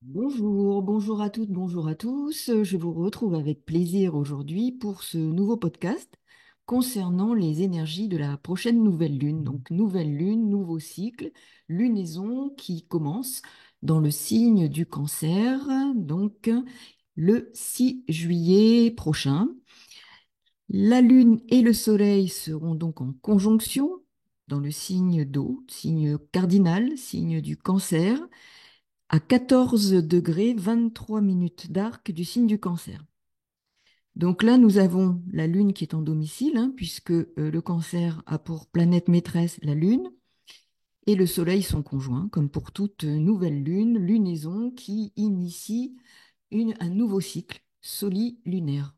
Bonjour, bonjour à toutes, bonjour à tous. Je vous retrouve avec plaisir aujourd'hui pour ce nouveau podcast concernant les énergies de la prochaine nouvelle lune. Donc, nouvelle lune, nouveau cycle, lunaison qui commence dans le signe du Cancer, donc le 6 juillet prochain. La lune et le soleil seront donc en conjonction dans le signe d'eau, signe cardinal, signe du Cancer à 14 degrés 23 minutes d'arc du signe du Cancer. Donc là, nous avons la Lune qui est en domicile, hein, puisque le Cancer a pour planète maîtresse la Lune et le Soleil sont conjoints, comme pour toute nouvelle Lune, lunaison qui initie un nouveau cycle solilunaire.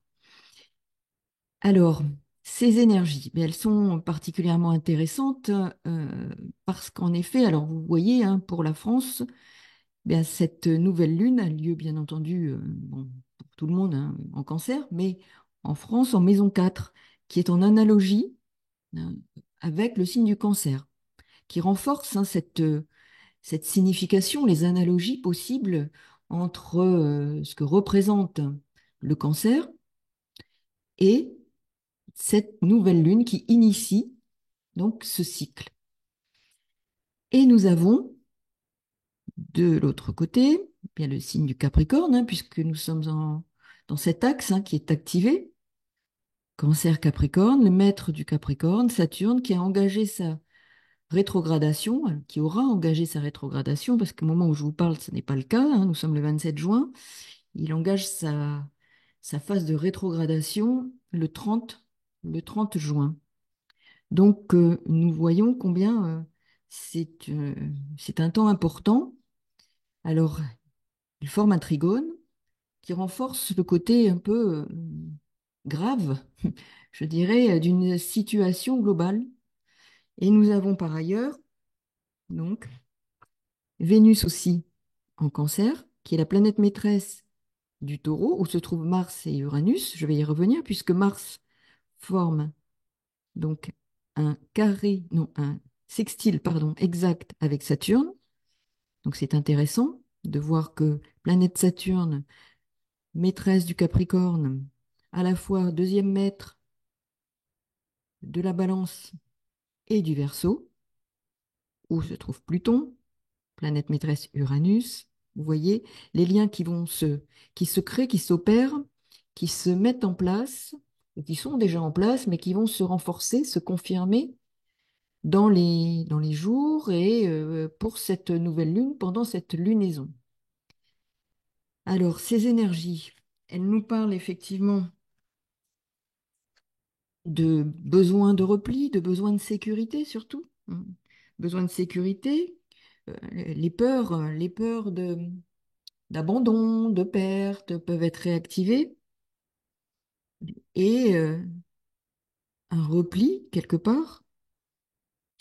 Alors, ces énergies, elles sont particulièrement intéressantes parce qu'en effet, alors vous voyez, hein, pour la France, bien, cette nouvelle lune a lieu, bien entendu, bon, pour tout le monde, hein, en Cancer, mais en France, en maison 4, qui est en analogie, hein, avec le signe du Cancer, qui renforce, hein, cette signification, les analogies possibles entre ce que représente le Cancer et cette nouvelle lune qui initie donc ce cycle. Et nous avons de l'autre côté, bien le signe du Capricorne, hein, puisque nous sommes dans cet axe, hein, qui est activé, Cancer-Capricorne, le maître du Capricorne, Saturne, qui a engagé sa rétrogradation, qui aura engagé sa rétrogradation, parce qu'au moment où je vous parle, ce n'est pas le cas, hein, nous sommes le 27 juin, il engage sa phase de rétrogradation le 30 juin. Donc, nous voyons combien c'est un temps important. Alors, il forme un trigone qui renforce le côté un peu grave, je dirais, d'une situation globale. Et nous avons par ailleurs, donc, Vénus aussi en Cancer, qui est la planète maîtresse du Taureau, où se trouvent Mars et Uranus. Je vais y revenir, puisque Mars forme donc un carré, non, un sextile, pardon, exact avec Saturne. Donc c'est intéressant de voir que planète Saturne, maîtresse du Capricorne, à la fois deuxième maître de la Balance et du Verseau, où se trouve Pluton, planète maîtresse Uranus. Vous voyez les liens qui se créent, qui s'opèrent, qui se mettent en place, ou qui sont déjà en place, mais qui vont se renforcer, se confirmer dans les jours et pour cette nouvelle lune, pendant cette lunaison. Alors, ces énergies, elles nous parlent effectivement de besoins de repli, de besoins de sécurité surtout, hein. Besoin de sécurité, les peurs d'abandon, de perte peuvent être réactivées et un repli quelque part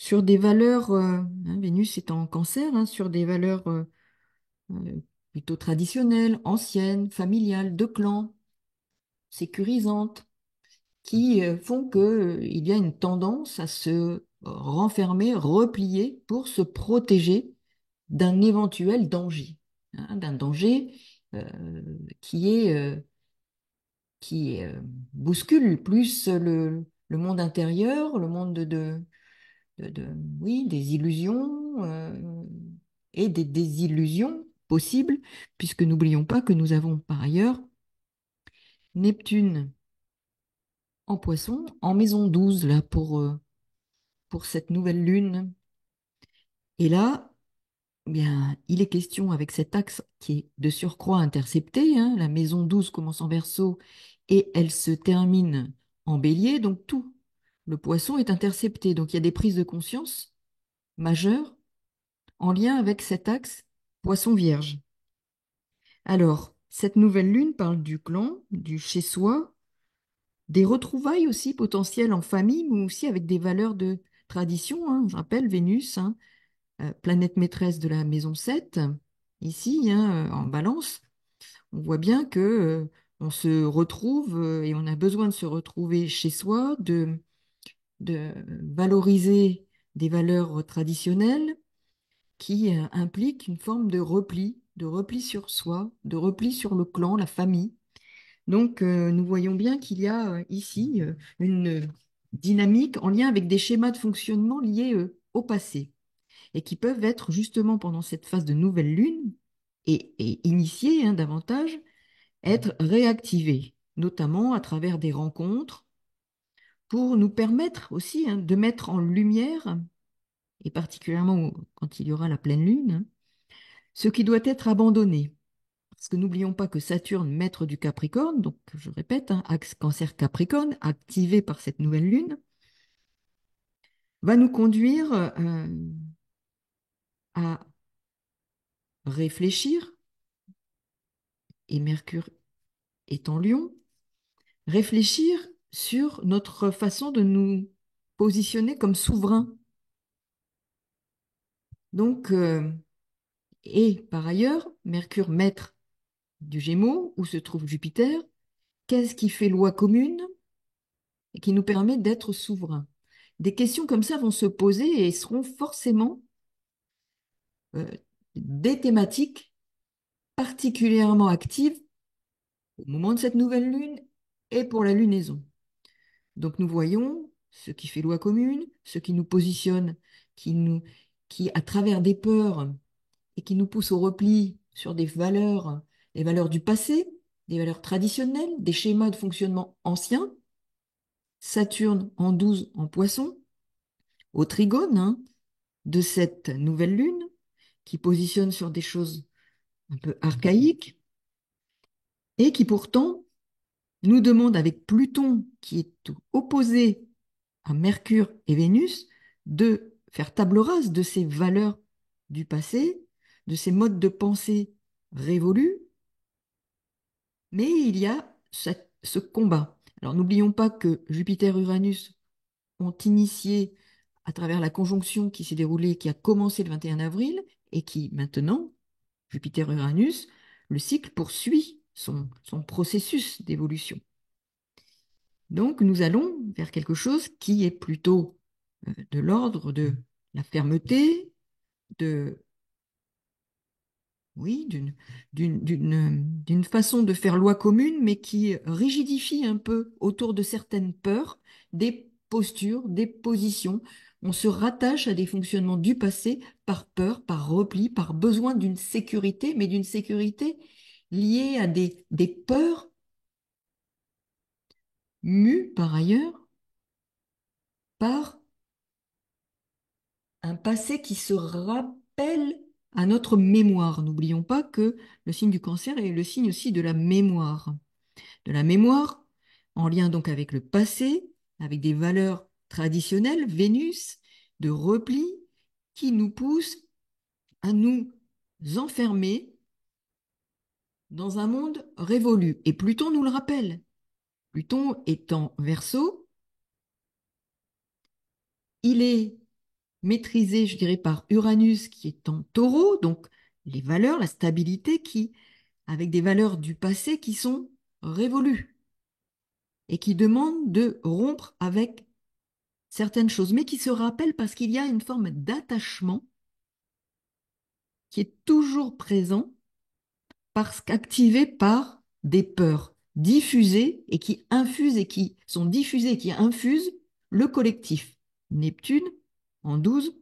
sur des valeurs, hein, Vénus est en Cancer, hein, sur des valeurs plutôt traditionnelles, anciennes, familiales, de clan, sécurisantes, qui font que, il y a une tendance à se renfermer, replier pour se protéger d'un éventuel danger, hein, d'un danger euh, qui est, bouscule plus le monde intérieur, le monde oui, des illusions et des désillusions possibles, puisque n'oublions pas que nous avons par ailleurs Neptune en Poisson, en maison 12 là, pour cette nouvelle lune. Et là, eh bien, il est question avec cet axe qui est de surcroît intercepté, hein, la maison 12 commence en Verseau et elle se termine en Bélier, donc tout le Poisson est intercepté. Donc il y a des prises de conscience majeures en lien avec cet axe Poisson-Vierge. Alors, cette nouvelle lune parle du clan, du chez-soi, des retrouvailles aussi potentielles en famille, mais aussi avec des valeurs de tradition, hein. Je rappelle Vénus, hein, planète maîtresse de la maison 7, ici, hein, en Balance. On voit bien que on se retrouve et on a besoin de se retrouver chez soi, de valoriser des valeurs traditionnelles qui impliquent une forme de repli, de repli sur soi, de repli sur le clan, la famille. Donc, nous voyons bien qu'il y a ici une dynamique en lien avec des schémas de fonctionnement liés au passé et qui peuvent être justement pendant cette phase de nouvelle lune et initiés davantage, être réactivés, notamment à travers des rencontres pour nous permettre aussi de mettre en lumière, et particulièrement quand il y aura la pleine lune, ce qui doit être abandonné. Parce que n'oublions pas que Saturne, maître du Capricorne, donc je répète, axe cancer Capricorne, activé par cette nouvelle lune, va nous conduire à réfléchir, et Mercure est en Lion, réfléchir sur notre façon de nous positionner comme souverain. Donc, et par ailleurs, Mercure maître du Gémeaux, où se trouve Jupiter, qu'est-ce qui fait loi commune et qui nous permet d'être souverain? Des questions comme ça vont se poser et seront forcément euh, des thématiques particulièrement actives au moment de cette nouvelle lune et pour la lunaison. Donc nous voyons ce qui fait loi commune, ce qui nous positionne, qui à travers des peurs et qui nous pousse au repli sur des valeurs du passé, des valeurs traditionnelles, des schémas de fonctionnement anciens. Saturne en 12 en Poisson, au trigone de cette nouvelle lune qui positionne sur des choses un peu archaïques et qui pourtant nous demande avec Pluton qui est opposé à Mercure et Vénus de faire table rase de ces valeurs du passé, de ces modes de pensée révolus, mais il y a ce combat. Alors n'oublions pas que Jupiter-Uranus ont initié à travers la conjonction qui s'est déroulée, qui a commencé le 21 avril et qui maintenant, Jupiter-Uranus, le cycle poursuit son processus d'évolution. Donc nous allons vers quelque chose qui est plutôt de l'ordre de la fermeté, de oui, d'une façon de faire loi commune, mais qui rigidifie un peu autour de certaines peurs, des postures, des positions. On se rattache à des fonctionnements du passé par peur, par repli, par besoin d'une sécurité, mais d'une sécurité liée à des peurs mues par ailleurs par un passé qui se rappelle à notre mémoire. N'oublions pas que le signe du cancer est le signe aussi de la mémoire. De la mémoire, en lien donc avec le passé, avec des valeurs traditionnelles, Vénus, de repli, qui nous poussent à nous enfermer dans un monde révolu. Et Pluton nous le rappelle. Pluton étant Verseau, il est maîtrisé, je dirais, par Uranus qui est en Taureau, donc les valeurs, la stabilité qui, avec des valeurs du passé qui sont révolues et qui demandent de rompre avec certaines choses, mais qui se rappellent parce qu'il y a une forme d'attachement qui est toujours présent parce qu'activé par des peurs diffusées et qui infusent et qui sont diffusées et qui infusent le collectif. Neptune en 12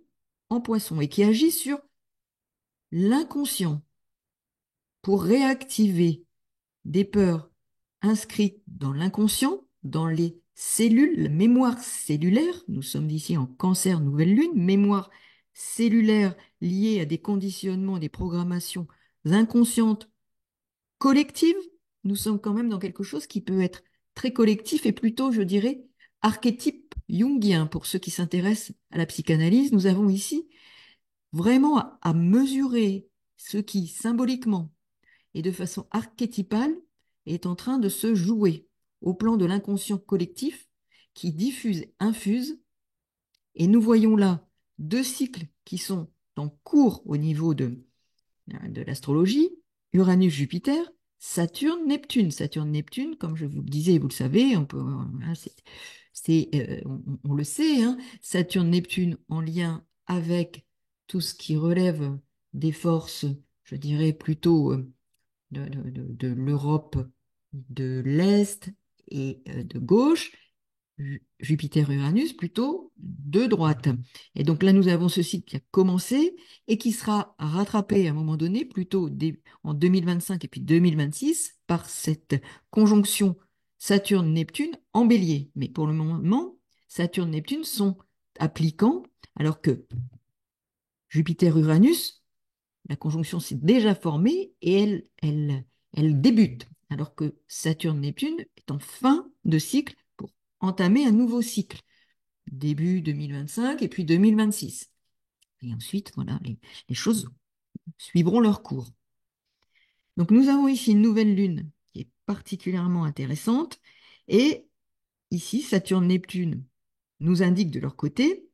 en Poisson et qui agit sur l'inconscient pour réactiver des peurs inscrites dans l'inconscient, dans les cellules, la mémoire cellulaire. Nous sommes ici en cancer, nouvelle lune, mémoire cellulaire liée à des conditionnements, des programmations inconscientes collectives. Nous sommes quand même dans quelque chose qui peut être très collectif et plutôt, je dirais, archétype jungien. Pour ceux qui s'intéressent à la psychanalyse, nous avons ici vraiment à mesurer ce qui, symboliquement et de façon archétypale, est en train de se jouer au plan de l'inconscient collectif qui diffuse, infuse. Et nous voyons là deux cycles qui sont en cours au niveau de l'astrologie, Uranus-Jupiter, Saturne-Neptune. Saturne-Neptune, comme je vous le disais, et vous le savez, on le sait, Saturne-Neptune en lien avec tout ce qui relève des forces je dirais plutôt de l'Europe de l'Est et de gauche, Jupiter-Uranus plutôt de droite. Et donc là, nous avons ce cycle qui a commencé et qui sera rattrapé à un moment donné, plutôt en 2025 et puis 2026, par cette conjonction Saturne-Neptune en bélier. Mais pour le moment, Saturne-Neptune sont appliquants, alors que Jupiter-Uranus, la conjonction s'est déjà formée et elle débute, alors que Saturne-Neptune est en fin de cycle pour entamer un nouveau cycle, début 2025 et puis 2026. Et ensuite, voilà, les choses suivront leur cours. Donc nous avons ici une nouvelle lune qui est particulièrement intéressante et ici, Saturne-Neptune nous indique de leur côté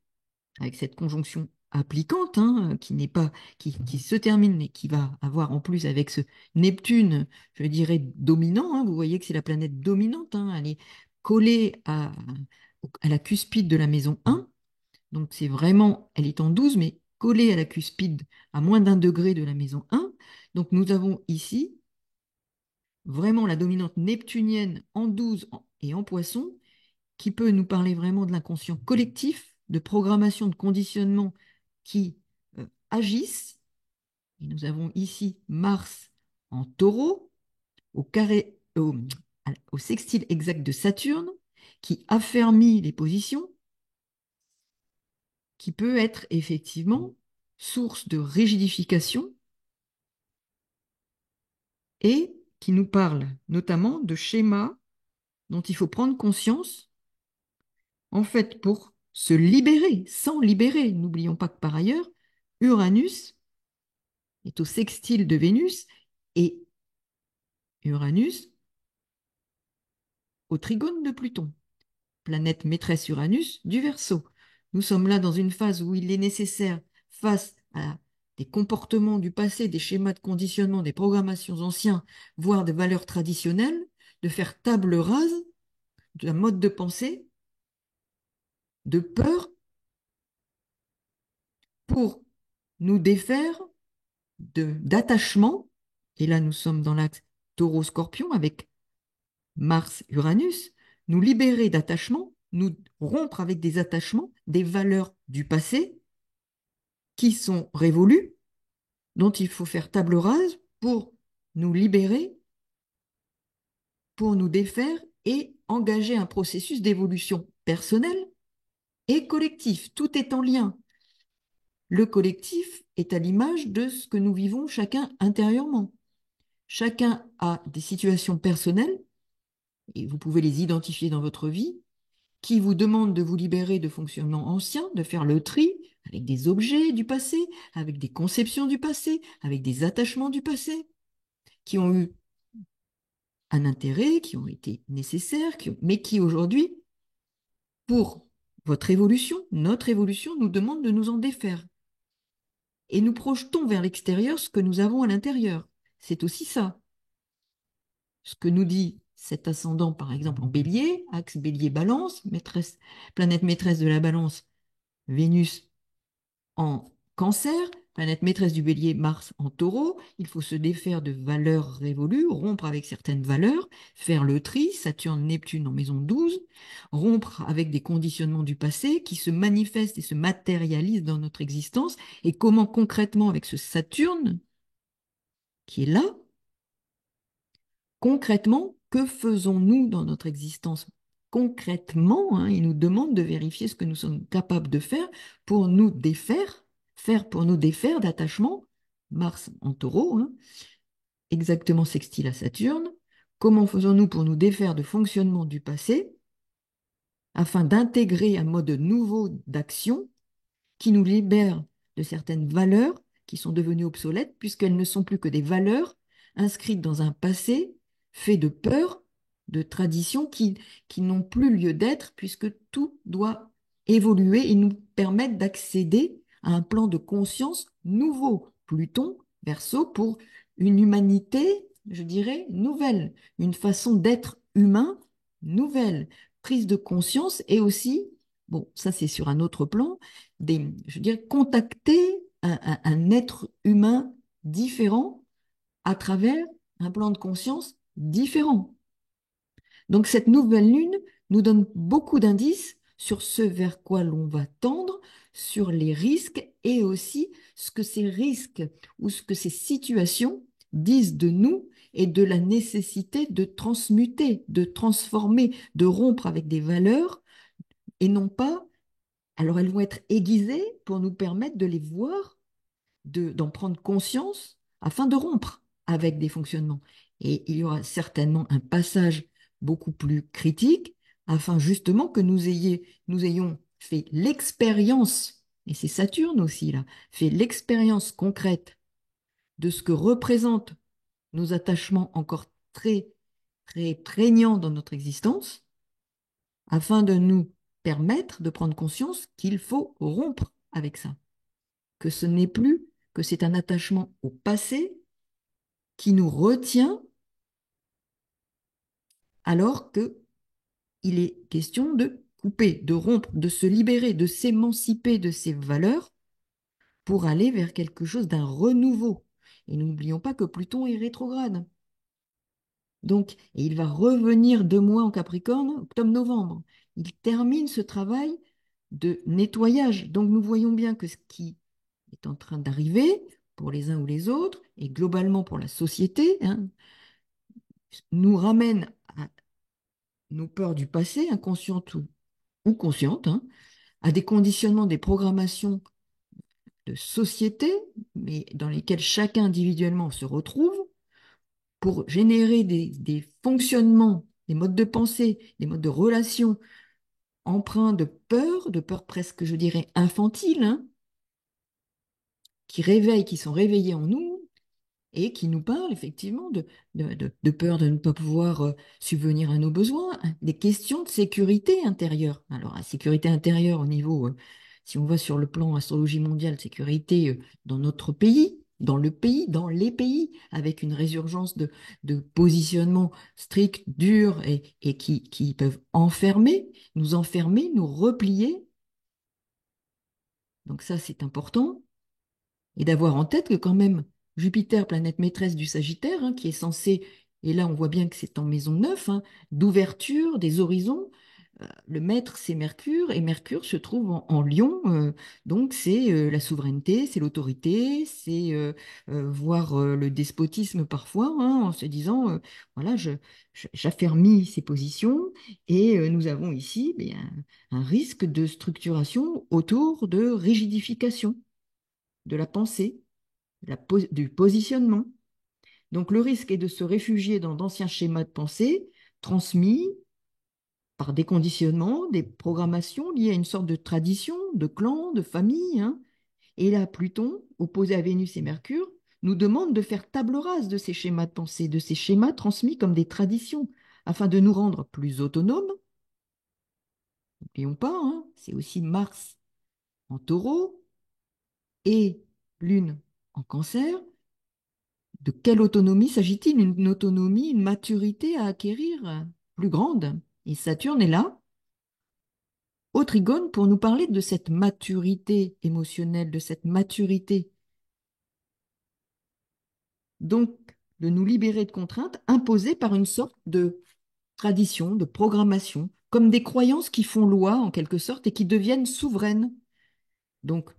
avec cette conjonction applicante, hein, qui n'est pas, qui se termine, mais qui va avoir en plus avec ce Neptune, je dirais, dominant, hein, vous voyez que c'est la planète dominante, hein, elle est collée à la cuspide de la maison 1, donc c'est vraiment, elle est en 12, mais collée à la cuspide à moins d'un degré de la maison 1. Donc nous avons ici vraiment la dominante neptunienne en 12 et en poisson, qui peut nous parler vraiment de l'inconscient collectif, de programmation, de conditionnement qui agissent. Et nous avons ici Mars en taureau, au sextile exact de Saturne, qui affermit les positions, qui peut être effectivement source de rigidification et qui nous parle notamment de schémas dont il faut prendre conscience, en fait, pour se libérer, sans libérer. N'oublions pas que par ailleurs, Uranus est au sextile de Vénus et Uranus au trigone de Pluton, planète maîtresse Uranus du Verseau. Nous sommes là dans une phase où il est nécessaire, face à des comportements du passé, des schémas de conditionnement, des programmations anciens, voire des valeurs traditionnelles, de faire table rase d'un mode de pensée, de peur, pour nous défaire d'attachement. Et là, nous sommes dans l'axe Taureau-Scorpion avec Mars-Uranus, nous libérer d'attachements, nous rompre avec des attachements, des valeurs du passé qui sont révolues, dont il faut faire table rase pour nous libérer, pour nous défaire et engager un processus d'évolution personnelle et collectif. Tout est en lien. Le collectif est à l'image de ce que nous vivons chacun intérieurement. Chacun a des situations personnelles, et vous pouvez les identifier dans votre vie, qui vous demande de vous libérer de fonctionnements anciens, de faire le tri avec des objets du passé, avec des conceptions du passé, avec des attachements du passé, qui ont eu un intérêt, qui ont été nécessaires, mais qui aujourd'hui, pour votre évolution, notre évolution, nous demande de nous en défaire. Et nous projetons vers l'extérieur ce que nous avons à l'intérieur. C'est aussi ça. Ce que nous dit cet ascendant, par exemple, en bélier, axe bélier-balance, planète maîtresse de la balance, Vénus en cancer, planète maîtresse du bélier, Mars en taureau. Il faut se défaire de valeurs révolues, rompre avec certaines valeurs, faire le tri, Saturne, Neptune en maison 12, rompre avec des conditionnements du passé qui se manifestent et se matérialisent dans notre existence. Et comment concrètement, avec ce Saturne qui est là, concrètement, que faisons-nous dans notre existence? Concrètement, hein, il nous demande de vérifier ce que nous sommes capables de faire pour nous défaire, faire pour nous défaire d'attachement. Mars en taureau, hein, exactement sextile à Saturne. Comment faisons-nous pour nous défaire de fonctionnement du passé afin d'intégrer un mode nouveau d'action qui nous libère de certaines valeurs qui sont devenues obsolètes puisqu'elles ne sont plus que des valeurs inscrites dans un passé fait de peur, de traditions qui n'ont plus lieu d'être puisque tout doit évoluer et nous permettre d'accéder à un plan de conscience nouveau. Pluton, Verseau, pour une humanité, je dirais, nouvelle, une façon d'être humain nouvelle, prise de conscience et aussi, bon, ça c'est sur un autre plan, je veux dire, contacter un être humain différent à travers un plan de conscience différent. Donc cette nouvelle lune nous donne beaucoup d'indices sur ce vers quoi l'on va tendre, sur les risques et aussi ce que ces risques ou ce que ces situations disent de nous et de la nécessité de transmuter, de transformer, de rompre avec des valeurs et non pas, alors elles vont être aiguisées pour nous permettre de les voir, d'en prendre conscience afin de rompre avec des fonctionnements. Et il y aura certainement un passage beaucoup plus critique afin justement que nous ayons fait l'expérience, et c'est Saturne aussi là, fait l'expérience concrète de ce que représentent nos attachements encore très, très prégnants dans notre existence, afin de nous permettre de prendre conscience qu'il faut rompre avec ça, que ce n'est plus, que c'est un attachement au passé qui nous retient alors que il est question de couper, de rompre, de se libérer, de s'émanciper de ces valeurs pour aller vers quelque chose d'un renouveau. Et n'oublions pas que Pluton est rétrograde. Donc, et il va revenir 2 mois en Capricorne, octobre-novembre. Il termine ce travail de nettoyage. Donc, nous voyons bien que ce qui est en train d'arriver pour les uns ou les autres, et globalement pour la société, hein, nous ramène à nos peurs du passé, inconscientes ou conscientes, hein, à des conditionnements, des programmations de société, mais dans lesquelles chacun individuellement se retrouve pour générer des fonctionnements, des modes de pensée, des modes de relation empreints de peur presque, je dirais, infantile, hein, qui sont réveillés en nous et qui nous parlent effectivement de peur de ne pas pouvoir subvenir à nos besoins, hein, des questions de sécurité intérieure. Alors, la sécurité intérieure au niveau, si on va sur le plan astrologie mondiale, sécurité dans notre pays, dans le pays, dans les pays, avec une résurgence de positionnements stricts, durs et qui peuvent enfermer, nous replier. Donc ça, c'est important. Et d'avoir en tête que quand même Jupiter, planète maîtresse du Sagittaire, hein, qui est censé, et là on voit bien que c'est en maison 9, hein, d'ouverture des horizons, le maître c'est Mercure, et Mercure se trouve en Lion, donc c'est la souveraineté, c'est l'autorité, c'est voir le despotisme parfois, hein, en se disant, voilà, j'affermis ces positions, et nous avons ici un risque de structuration autour de rigidification de la pensée, du positionnement. Donc le risque est de se réfugier dans d'anciens schémas de pensée transmis par des conditionnements, des programmations liées à une sorte de tradition, de clan, de famille, hein. Et là, Pluton, opposé à Vénus et Mercure, nous demande de faire table rase de ces schémas de pensée, de ces schémas transmis comme des traditions, afin de nous rendre plus autonomes. N'oublions pas, hein, c'est aussi Mars en taureau et Lune en cancer. De quelle autonomie s'agit-il? Une autonomie, une maturité à acquérir plus grande. Et Saturne est là, au trigone, pour nous parler de cette maturité émotionnelle, de cette maturité. Donc, de nous libérer de contraintes imposées par une sorte de tradition, de programmation, comme des croyances qui font loi en quelque sorte et qui deviennent souveraines. Donc,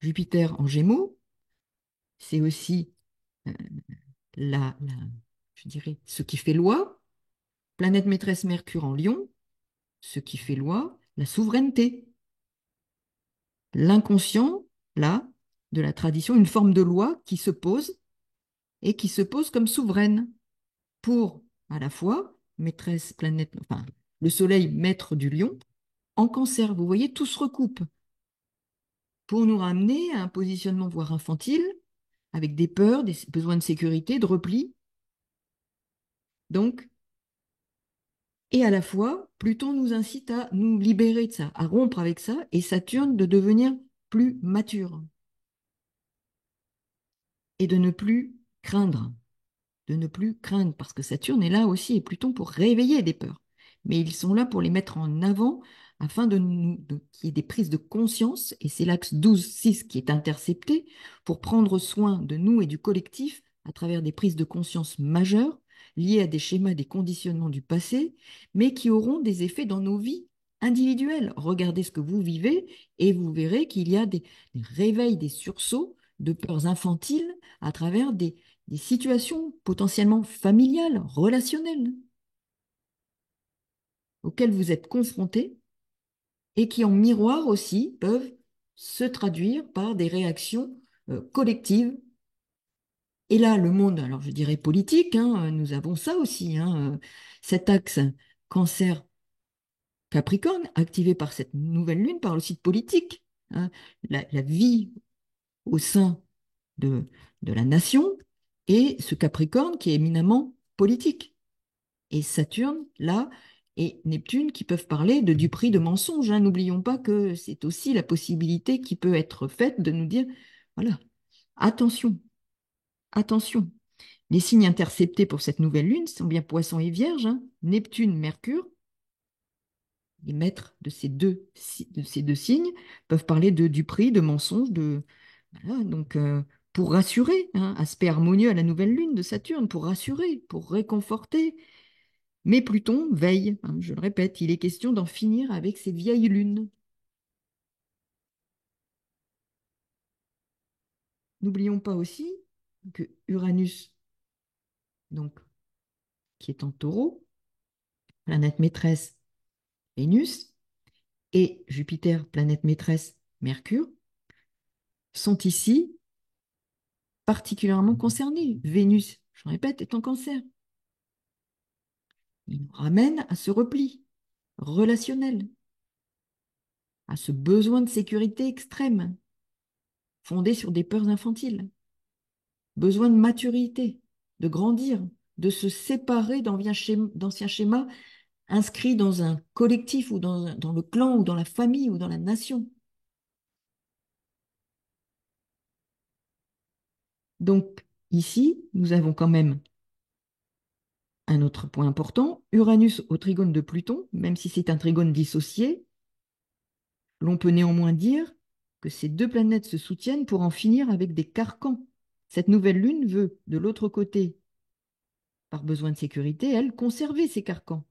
Jupiter en Gémeaux, c'est aussi euh, je dirais, ce qui fait loi. Planète maîtresse Mercure en Lion, ce qui fait loi, la souveraineté. L'inconscient, là, de la tradition, une forme de loi qui se pose et qui se pose comme souveraine pour, à la fois, maîtresse planète, enfin, le soleil maître du lion, en cancer. Vous voyez, tout se recoupe pour nous ramener à un positionnement voire infantile, avec des peurs, des besoins de sécurité, de repli. Donc, et à la fois, Pluton nous incite à nous libérer de ça, à rompre avec ça, et Saturne de devenir plus mature et de ne plus craindre, parce que Saturne est là aussi et Pluton pour réveiller des peurs. Mais ils sont là pour les mettre en avant afin qu'il y ait des prises de conscience, et c'est l'axe 12-6 qui est intercepté, pour prendre soin de nous et du collectif à travers des prises de conscience majeures liées à des schémas, des conditionnements du passé, mais qui auront des effets dans nos vies individuelles. Regardez ce que vous vivez et vous verrez qu'il y a des réveils, des sursauts de peurs infantiles à travers des situations potentiellement familiales, relationnelles, auxquelles vous êtes confrontés et qui, en miroir aussi, peuvent se traduire par des réactions collectives. Et là, le monde, alors je dirais politique, hein, nous avons ça aussi, hein, cet axe Cancer-Capricorne, activé par cette nouvelle lune, par le site politique, hein, la vie au sein de, de la nation, et ce Capricorne qui est éminemment politique. Et Saturne, là, et Neptune qui peuvent parler de duperie, de mensonge, hein. N'oublions pas que c'est aussi la possibilité qui peut être faite de nous dire, voilà, attention, attention. Les signes interceptés pour cette nouvelle lune sont bien Poisson et Vierge, hein. Neptune, Mercure, les maîtres de ces deux signes, peuvent parler de duperie, de mensonge, voilà, donc, pour rassurer, hein, aspect harmonieux à la nouvelle lune de Saturne, pour rassurer, pour réconforter. Mais Pluton veille, hein, je le répète, il est question d'en finir avec ces vieilles lunes. N'oublions pas aussi que Uranus, donc, qui est en Taureau, planète maîtresse Vénus, et Jupiter, planète maîtresse Mercure, sont ici particulièrement concernés. Vénus, je le répète, est en Cancer. Il nous ramène à ce repli relationnel, à ce besoin de sécurité extrême, fondé sur des peurs infantiles, besoin de maturité, de grandir, de se séparer d'anciens schémas inscrits dans un collectif ou dans le clan ou dans la famille ou dans la nation. Donc ici, nous avons quand même un autre point important, Uranus au trigone de Pluton, même si c'est un trigone dissocié, l'on peut néanmoins dire que ces deux planètes se soutiennent pour en finir avec des carcans. Cette nouvelle lune veut, de l'autre côté, par besoin de sécurité, elle, conserver ces carcans,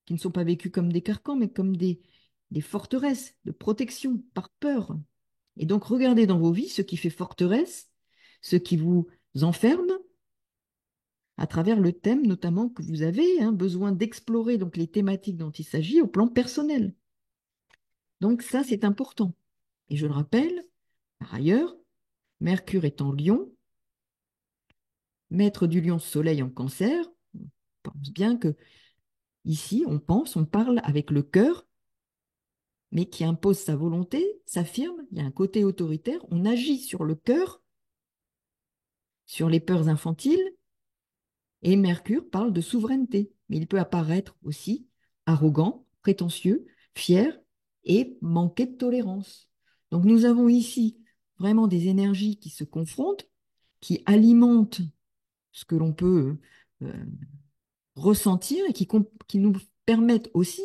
qui ne sont pas vécus comme des carcans, mais comme des forteresses de protection, par peur. Et donc, regardez dans vos vies ce qui fait forteresse, ce qui vous enferme, à travers le thème notamment que vous avez, hein, besoin d'explorer donc les thématiques dont il s'agit au plan personnel. Donc ça, c'est important. Et je le rappelle, par ailleurs, Mercure est en Lion, maître du Lion, Soleil en Cancer. On pense bien que ici, on parle avec le cœur, mais qui impose sa volonté, s'affirme, il y a un côté autoritaire, on agit sur le cœur, sur les peurs infantiles, et Mercure parle de souveraineté, mais il peut apparaître aussi arrogant, prétentieux, fier et manquer de tolérance. Donc nous avons ici vraiment des énergies qui se confrontent, qui alimentent ce que l'on peut ressentir et qui nous permettent aussi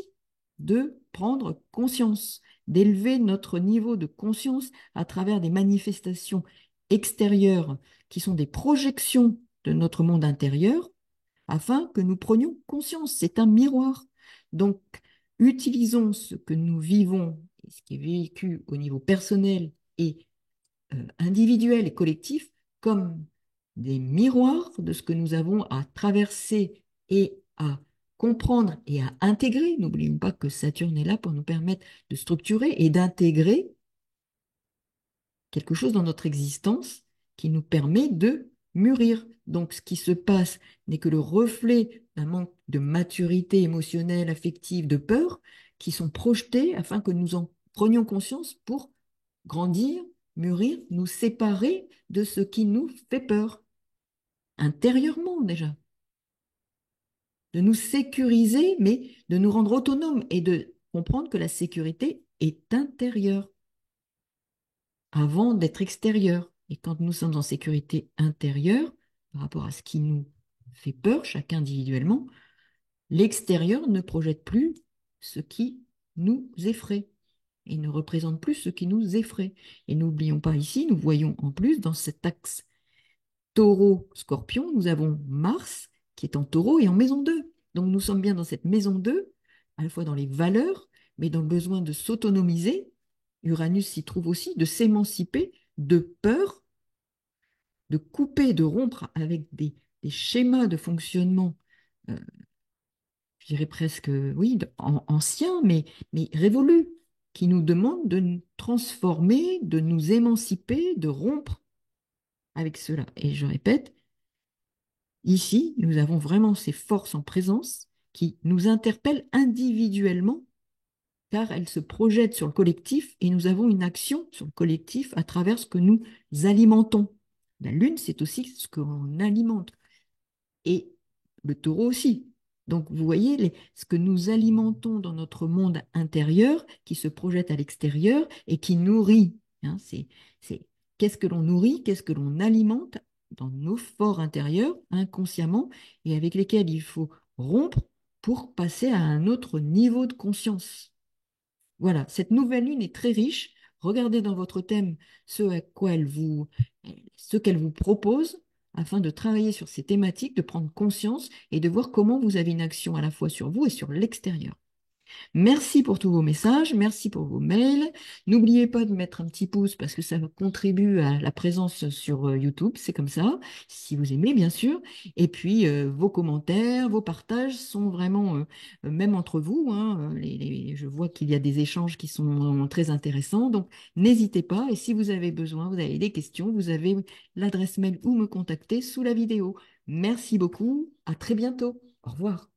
de prendre conscience, d'élever notre niveau de conscience à travers des manifestations extérieures qui sont des projections de notre monde intérieur afin que nous prenions conscience. C'est un miroir. Donc, utilisons ce que nous vivons, et ce qui est vécu au niveau personnel et individuel et collectif, comme des miroirs de ce que nous avons à traverser et à comprendre et à intégrer. N'oublions pas que Saturne est là pour nous permettre de structurer et d'intégrer quelque chose dans notre existence qui nous permet de mûrir. Donc, ce qui se passe n'est que le reflet d'un manque de maturité émotionnelle, affective, de peur, qui sont projetés afin que nous en prenions conscience pour grandir, mûrir, nous séparer de ce qui nous fait peur, intérieurement déjà, de nous sécuriser, mais de nous rendre autonomes et de comprendre que la sécurité est intérieure avant d'être extérieure. Et quand nous sommes en sécurité intérieure, par rapport à ce qui nous fait peur, chacun individuellement, l'extérieur ne projette plus ce qui nous effraie et ne représente plus ce qui nous effraie. Et n'oublions pas ici, nous voyons en plus dans cet axe Taureau-Scorpion, nous avons Mars qui est en Taureau et en maison 2. Donc nous sommes bien dans cette maison 2, à la fois dans les valeurs, mais dans le besoin de s'autonomiser. Uranus s'y trouve aussi, de s'émanciper de peur, de couper, de rompre avec des schémas de fonctionnement, euh, je dirais presque, oui, anciens, mais révolus, qui nous demandent de nous transformer, de nous émanciper, de rompre avec cela. Et je répète, ici, nous avons vraiment ces forces en présence qui nous interpellent individuellement car elles se projettent sur le collectif et nous avons une action sur le collectif à travers ce que nous alimentons. La Lune, c'est aussi ce qu'on alimente et le taureau aussi. Donc, vous voyez ce que nous alimentons dans notre monde intérieur qui se projette à l'extérieur et qui nourrit. Hein, qu'est-ce que l'on nourrit, qu'est-ce que l'on alimente dans nos forts intérieurs, inconsciemment, et avec lesquels il faut rompre pour passer à un autre niveau de conscience. Voilà, cette nouvelle lune est très riche. Regardez dans votre thème ce à quoi ce qu'elle vous propose afin de travailler sur ces thématiques, de prendre conscience et de voir comment vous avez une action à la fois sur vous et sur l'extérieur. Merci pour tous vos messages, merci pour vos mails. N'oubliez pas de mettre un petit pouce parce que ça contribue à la présence sur YouTube, c'est comme ça, si vous aimez bien sûr. Et puis vos commentaires, vos partages sont vraiment, même entre vous, hein, je vois qu'il y a des échanges qui sont très intéressants, donc n'hésitez pas. Et si vous avez besoin, vous avez des questions, vous avez l'adresse mail ou me contacter sous la vidéo. Merci beaucoup, à très bientôt. Au revoir.